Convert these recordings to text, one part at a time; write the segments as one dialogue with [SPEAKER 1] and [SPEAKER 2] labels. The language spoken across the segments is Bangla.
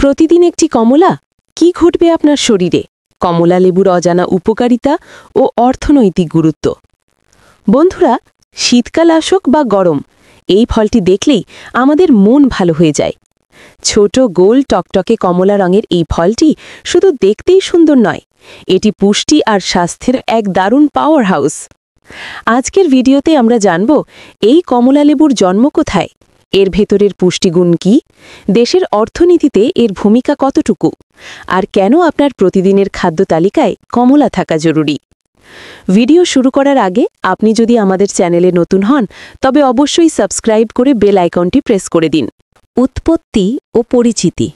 [SPEAKER 1] প্রতিদিন একটি কমলা কি ঘটবে আপনার শরীরে? কমলা লেবুর অজানা উপকারিতা ও অর্থনৈতিক গুরুত্ব। বন্ধুরা, শীতকাল আসুক বা গরম, এই ফলটি দেখলেই আমাদের মন ভালো হয়ে যায়। ছোট গোল টকটকে কমলা রঙের এই ফলটি শুধু দেখতেই সুন্দর নয়, এটি পুষ্টি আর স্বাস্থ্যের এক দারুণ পাওয়ার হাউস। আজকের ভিডিওতে আমরা জানব এই কমলা লেবুর জন্ম কোথায়, এর ভেতরের পুষ্টিগুণ কি, দেশের অর্থনীতিতে এর ভূমিকা কতটুকু, আর কেন আপনার প্রতিদিনের খাদ্য তালিকায় কমলা থাকা জরুরি। ভিডিও শুরু করার আগে আপনি যদি আমাদের চ্যানেলে নতুন হন তবে অবশ্যই সাবস্ক্রাইব করে বেল আইকনটি প্রেস করে দিন।
[SPEAKER 2] উৎপত্তি ও পরিচিতি।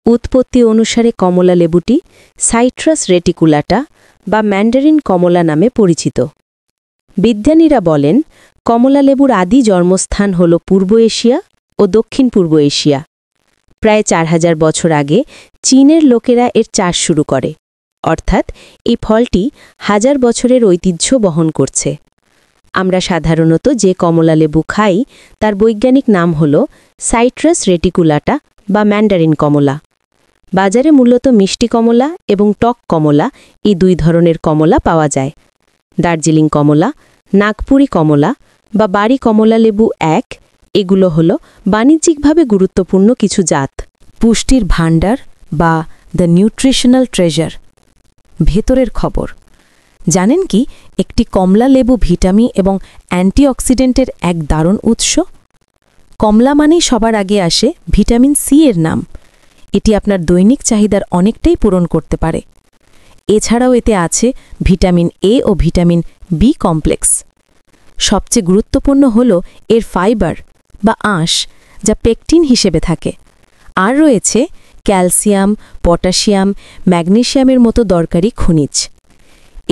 [SPEAKER 2] উৎপত্তি অনুসারে কমলা লেবুটি সাইট্রাস রেটিকুলাটা বা ম্যান্ডারিন কমলা নামে পরিচিত। বিজ্ঞানীরা বলেন কমলা লেবুর আদি জন্মস্থান হল পূর্ব এশিয়া ও দক্ষিণ পূর্ব এশিয়া। প্রায় 4000 বছর আগে চীনের লোকেরা এর চাষ শুরু করে, অর্থাৎ এই ফলটি 1000 বছরের ঐতিহ্য বহন করছে। আমরা সাধারণত যে কমলা লেবু খাই তার বৈজ্ঞানিক নাম হল সাইট্রাস রেটিকুলাটা বা ম্যান্ডারিন কমলা। বাজারে মূলত মিষ্টি কমলা এবং টক কমলা এই দুই ধরনের কমলা পাওয়া যায়। দার্জিলিং কমলা, নাগপুরি কমলা বা বাড়ি কমলা লেবু এগুলো হল বাণিজ্যিকভাবে গুরুত্বপূর্ণ কিছু জাত। পুষ্টির ভাণ্ডার বা দ্য নিউট্রিশনাল ট্রেজার। ভেতরের খবর জানেন কি, একটি কমলা লেবু ভিটামিন এবং অ্যান্টিঅক্সিডেন্টের এক দারুণ উৎস। কমলা মানেই সবার আগে আসে ভিটামিন সি এর নাম। এটি আপনার দৈনিক চাহিদার অনেকটাই পূরণ করতে পারে। এছাড়াও এতে আছে ভিটামিন এ ও ভিটামিন বি কমপ্লেক্স। সবচেয়ে গুরুত্বপূর্ণ হল এর ফাইবার বা আঁশ, যা পেকটিন হিসেবে থাকে। আর রয়েছে ক্যালসিয়াম, পটাশিয়াম, ম্যাগনেসিয়ামের মতো দরকারি খনিজ।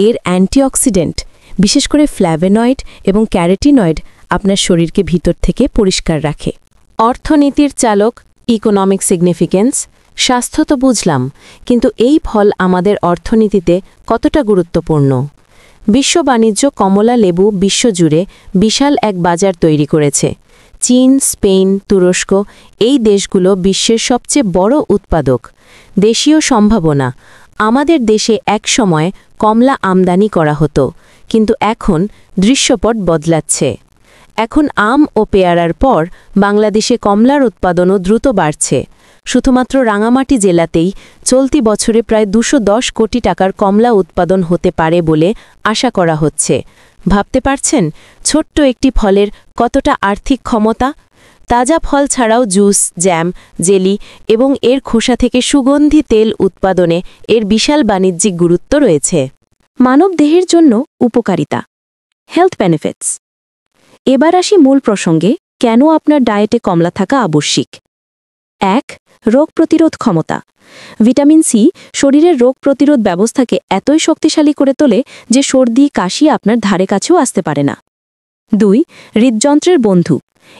[SPEAKER 2] এর অ্যান্টিঅক্সিডেন্ট, বিশেষ করে ফ্ল্যাভেনয়েড এবং ক্যারোটিনয়েড, আপনার শরীরকে ভিতর থেকে পরিষ্কার রাখে।
[SPEAKER 1] অর্থনীতির চালক, ইকোনমিক সিগনিফিকেন্স। স্বাস্থ্য তো বুঝলাম, কিন্তু এই ফল আমাদের অর্থনীতিতে কতটা গুরুত্বপূর্ণ? বিশ্ব বাণিজ্য কমলা লেবু বিশ্বজুড়ে বিশাল এক বাজার তৈরি করেছে। চীন, স্পেন, তুরস্ক এই দেশগুলো বিশ্বের সবচেয়ে বড় উৎপাদক। দেশীয় সম্ভাবনা। আমাদের দেশে একসময় কমলা আমদানি করা হতো, কিন্তু এখন দৃশ্যপট বদলাচ্ছে। এখন আম ও পেয়ারার পর বাংলাদেশে কমলার উৎপাদনও দ্রুত বাড়ছে। শুধুমাত্র রাঙামাটি জেলাতেই চলতি বছরে প্রায় 210 কোটি টাকার কমলা উৎপাদন হতে পারে বলে আশা করা হচ্ছে। ভাবতে পারছেন ছোট্ট একটি ফলের কতটা আর্থিক ক্ষমতা? তাজা ফল ছাড়াও জুস, জ্যাম, জেলি এবং এর খোসা থেকে সুগন্ধি তেল উৎপাদনে এর বিশাল বাণিজ্যিক গুরুত্ব রয়েছে। মানব দেহের জন্য উপকারিতা, হেলথ বেনিফিটস। এবার আসি মূল প্রসঙ্গে, কেন আপনার ডায়েটে কমলা থাকা আবশ্যিক। 1. রোগ প্রতিরোধ ক্ষমতা। ভিটামিন সি শরীরের রোগ প্রতিরোধ ব্যবস্থাকে এতই শক্তিশালী করে তোলে যে সর্দি, কাশি আপনার ধারে কাছেও আসতে পারে না। 2. হৃদযন্ত্রের বন্ধু।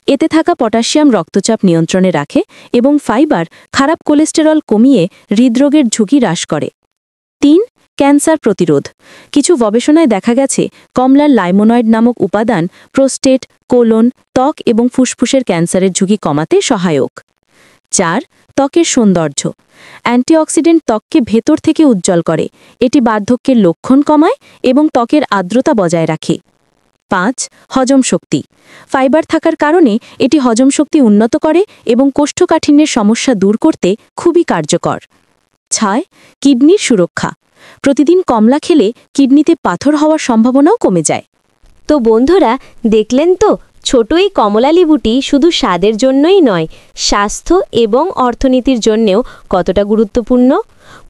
[SPEAKER 1] এতে থাকা পটাশিয়াম রক্তচাপ নিয়ন্ত্রণে রাখে এবং ফাইবার খারাপ কোলেস্টেরল কমিয়ে হৃদরোগের ঝুঁকি হ্রাস করে। 3. ক্যান্সার প্রতিরোধ। কিছু গবেষণায় দেখা গেছে কমলার লাইমোনয়েড নামক উপাদান প্রোস্টেট, কোলন, ত্বক এবং ফুসফুসের ক্যান্সারের ঝুঁকি কমাতে সহায়ক। 4. ত্বকের সৌন্দর্য। অ্যান্টিঅক্সিডেন্ট ত্বককে ভেতর থেকে উজ্জ্বল করে। এটি বার্ধক্যের লক্ষণ কমায় এবং ত্বকের আর্দ্রতা বজায় রাখে। 5. হজম শক্তি। ফাইবার থাকার কারণে এটি হজম শক্তি উন্নত করে এবং কোষ্ঠকাঠিন্যের সমস্যা দূর করতে খুবই কার্যকর। 6. কিডনির সুরক্ষা। প্রতিদিন কমলা খেলে কিডনিতে পাথর হওয়ার সম্ভাবনাও কমে যায়।
[SPEAKER 2] তো বন্ধুরা, দেখলেন তো, ছোট এই কমলা লেবুটি শুধু স্বাদের জন্যই নয়, স্বাস্থ্য এবং অর্থনীতির জন্যেও কতটা গুরুত্বপূর্ণ।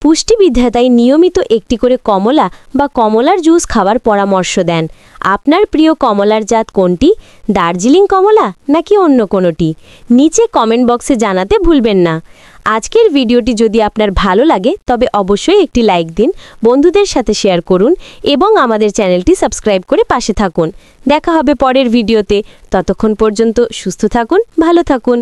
[SPEAKER 2] পুষ্টিবিদ্যাতাই নিয়মিত একটি করে কমলা বা কমলার জুস খাওয়ার পরামর্শ দেন। আপনার প্রিয় কমলার জাত কোনটি? দার্জিলিং কমলা নাকি অন্য কোনোটি? নিচে কমেন্ট বক্সে জানাতে ভুলবেন না। আজকের ভিডিওটি যদি আপনার ভালো লাগে তবে অবশ্যই একটি লাইক দিন, বন্ধুদের সাথে শেয়ার করুন এবং আমাদের চ্যানেলটি সাবস্ক্রাইব করে পাশে থাকুন। দেখা হবে পরের ভিডিওতে। ততক্ষণ পর্যন্ত সুস্থ থাকুন, ভালো থাকুন।